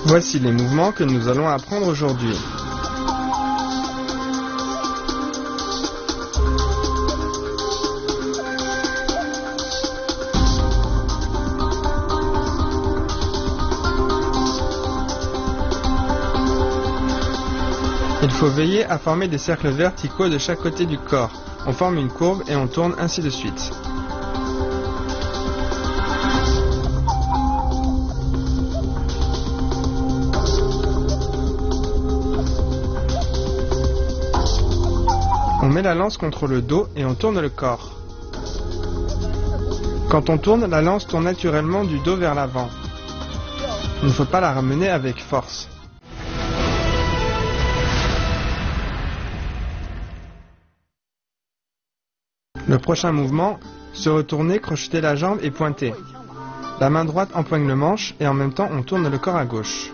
Voici les mouvements que nous allons apprendre aujourd'hui. Il faut veiller à former des cercles verticaux de chaque côté du corps. On forme une courbe et on tourne ainsi de suite. On met la lance contre le dos et on tourne le corps. Quand on tourne, la lance tourne naturellement du dos vers l'avant. Il ne faut pas la ramener avec force. Le prochain mouvement, se retourner, crocheter la jambe et pointer. La main droite empoigne le manche et en même temps on tourne le corps à gauche.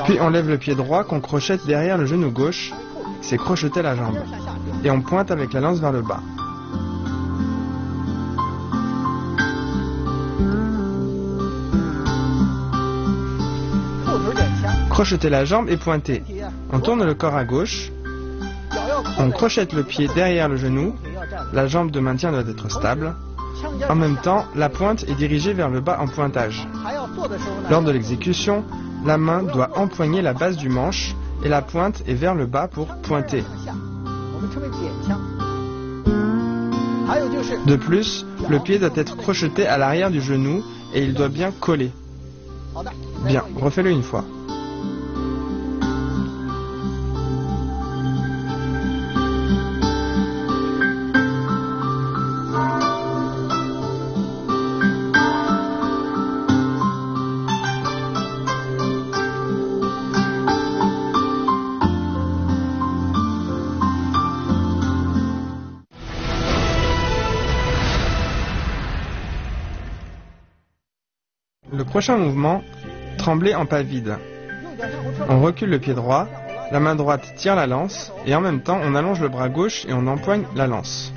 Puis on lève le pied droit qu'on crochette derrière le genou gauche, c'est crocheter la jambe. Et on pointe avec la lance vers le bas. Crocheter la jambe et pointer. On tourne le corps à gauche. On crochette le pied derrière le genou, la jambe de maintien doit être stable. En même temps, la pointe est dirigée vers le bas en pointage. Lors de l'exécution, la main doit empoigner la base du manche et la pointe est vers le bas pour pointer. De plus, le pied doit être crocheté à l'arrière du genou et il doit bien coller. Bien, refais-le une fois. Le prochain mouvement, trembler en pas vide. On recule le pied droit, la main droite tire la lance et en même temps on allonge le bras gauche et on empoigne la lance.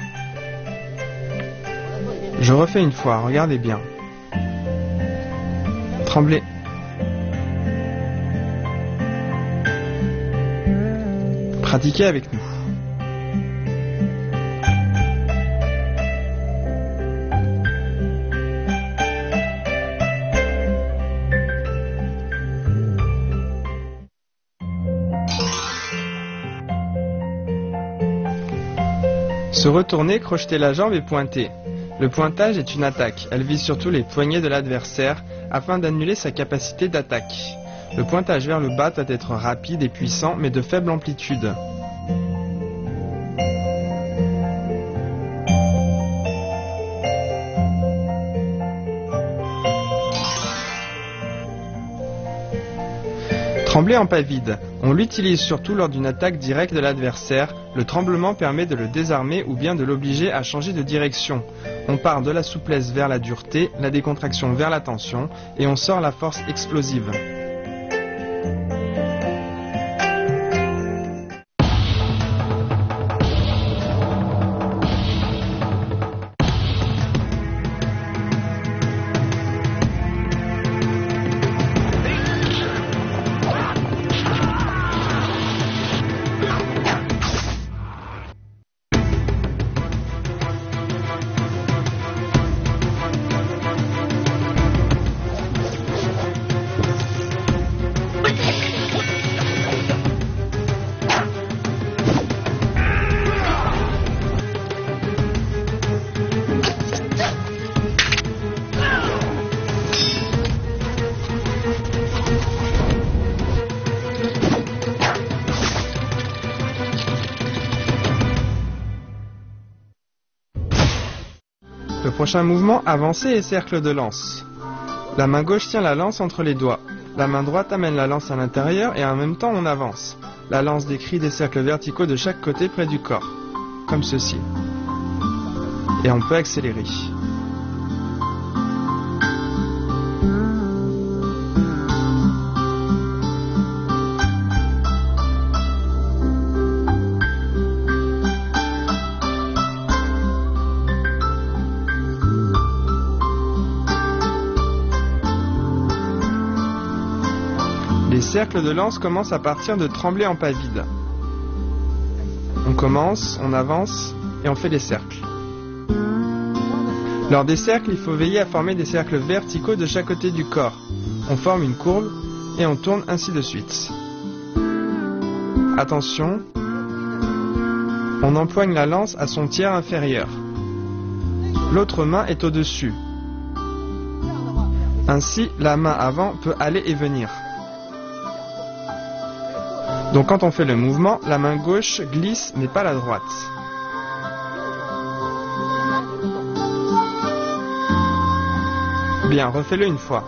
Je refais une fois, regardez bien. Trembler. Pratiquez avec nous. Se retourner, crocheter la jambe et pointer. Le pointage est une attaque. Elle vise surtout les poignets de l'adversaire afin d'annuler sa capacité d'attaque. Le pointage vers le bas doit être rapide et puissant mais de faible amplitude. Trembler en pas vide. On l'utilise surtout lors d'une attaque directe de l'adversaire. Le tremblement permet de le désarmer ou bien de l'obliger à changer de direction. On part de la souplesse vers la dureté, la décontraction vers la tension et on sort la force explosive. Le prochain mouvement, avancer et cercle de lance. La main gauche tient la lance entre les doigts. La main droite amène la lance à l'intérieur et en même temps on avance. La lance décrit des cercles verticaux de chaque côté près du corps, comme ceci. Et on peut accélérer. cercles de lance commencent à partir de tremblés en pas vide. On commence, on avance et on fait des cercles. Lors des cercles, il faut veiller à former des cercles verticaux de chaque côté du corps. On forme une courbe et on tourne ainsi de suite. Attention, on empoigne la lance à son tiers inférieur. L'autre main est au-dessus. Ainsi, la main avant peut aller et venir. Donc quand on fait le mouvement, la main gauche glisse mais pas la droite. Bien, refais-le une fois.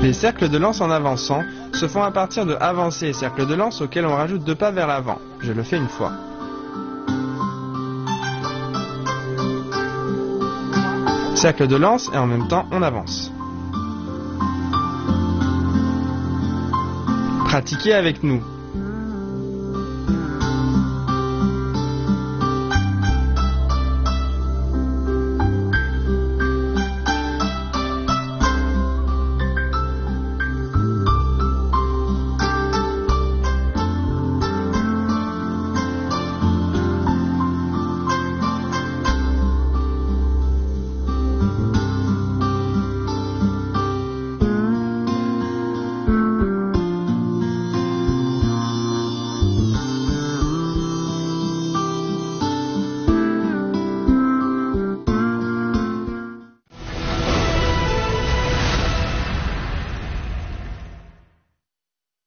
Les cercles de lance en avançant se font à partir de avancées et cercles de lance auxquels on rajoute 2 pas vers l'avant. Je le fais une fois. Cercle de lance et en même temps on avance. Pratiquez avec nous.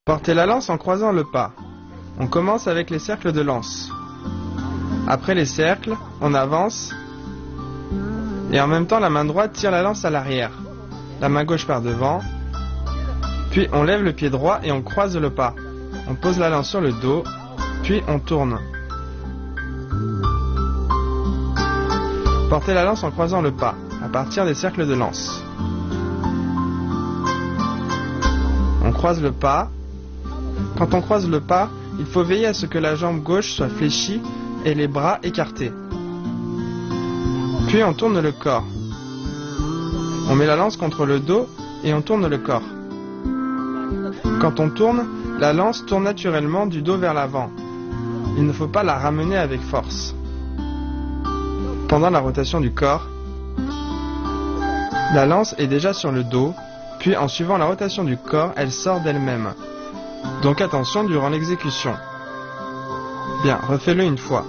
Portez la lance en croisant le pas. On commence avec les cercles de lance. Après les cercles, on avance et en même temps la main droite tire la lance à l'arrière. La main gauche par devant. Puis on lève le pied droit et on croise le pas. On pose la lance sur le dos, puis on tourne. Portez la lance en croisant le pas, à partir des cercles de lance. On croise le pas. Quand on croise le pas, il faut veiller à ce que la jambe gauche soit fléchie et les bras écartés. Puis on tourne le corps. On met la lance contre le dos et on tourne le corps. Quand on tourne, la lance tourne naturellement du dos vers l'avant. Il ne faut pas la ramener avec force. Pendant la rotation du corps, la lance est déjà sur le dos, puis en suivant la rotation du corps, elle sort d'elle-même. Donc attention durant l'exécution. Bien, refais-le une fois.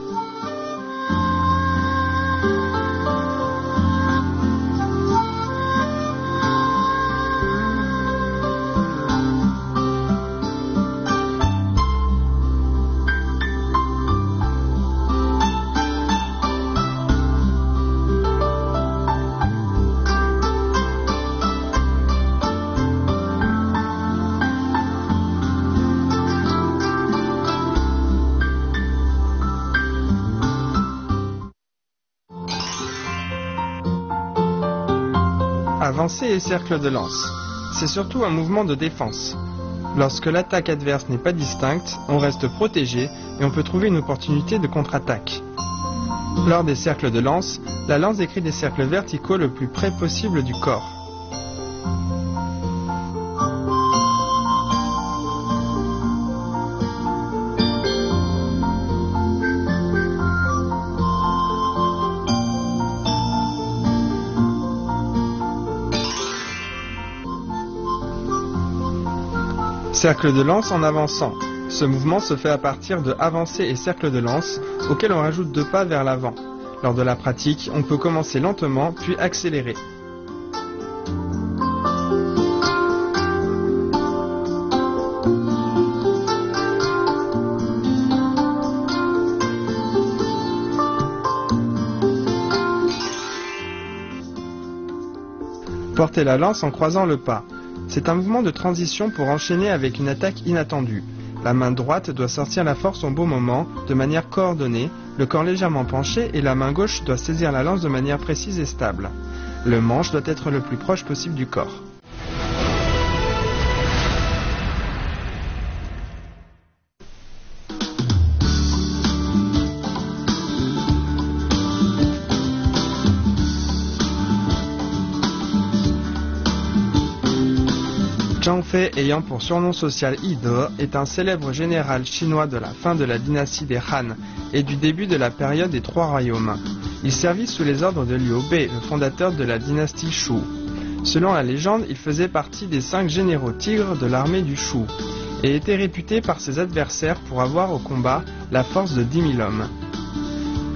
Avancée et cercle de lance. C'est surtout un mouvement de défense. Lorsque l'attaque adverse n'est pas distincte, on reste protégé et on peut trouver une opportunité de contre-attaque. Lors des cercles de lance, la lance décrit des cercles verticaux le plus près possible du corps. Cercle de lance en avançant. Ce mouvement se fait à partir de avancées et cercles de lance, auxquels on rajoute 2 pas vers l'avant. Lors de la pratique, on peut commencer lentement, puis accélérer. Porter la lance en croisant le pas. C'est un mouvement de transition pour enchaîner avec une attaque inattendue. La main droite doit sortir la force au bon moment, de manière coordonnée, le corps légèrement penché et la main gauche doit saisir la lance de manière précise et stable. Le manche doit être le plus proche possible du corps. Zhang Fei, ayant pour surnom social Yi De, est un célèbre général chinois de la fin de la dynastie des Han et du début de la période des 3 royaumes. Il servit sous les ordres de Liu Bei, le fondateur de la dynastie Shu. Selon la légende, il faisait partie des 5 généraux tigres de l'armée du Shu et était réputé par ses adversaires pour avoir au combat la force de 10 000 hommes.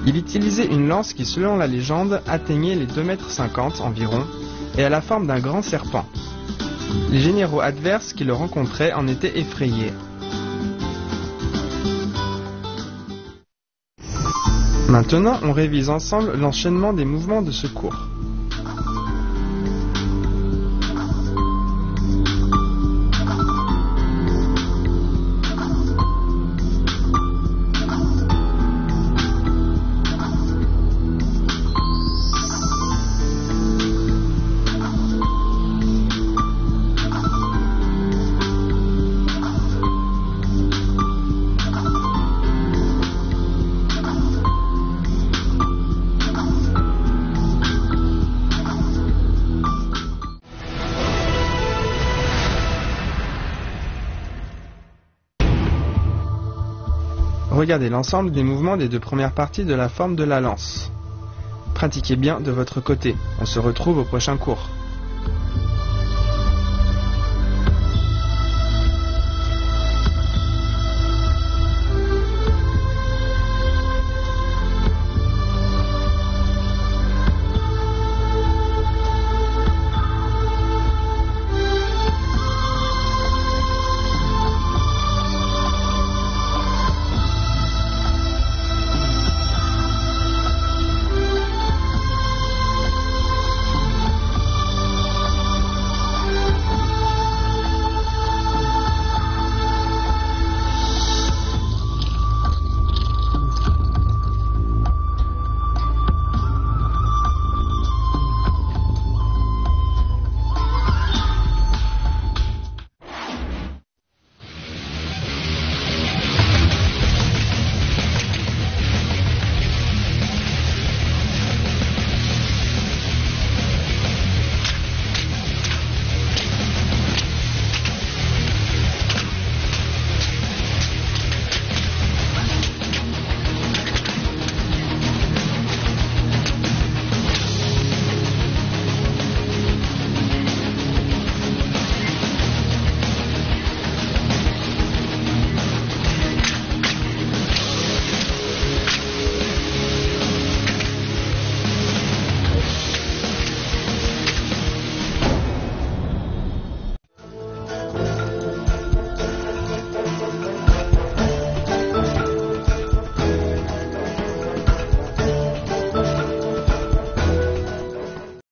Il utilisait une lance qui, selon la légende, atteignait les 2,50 m environ et a la forme d'un grand serpent. Les généraux adverses qui le rencontraient en étaient effrayés. Maintenant, on révise ensemble l'enchaînement des mouvements de secours. Regardez l'ensemble des mouvements des 2 premières parties de la forme de la lance. Pratiquez bien de votre côté. On se retrouve au prochain cours.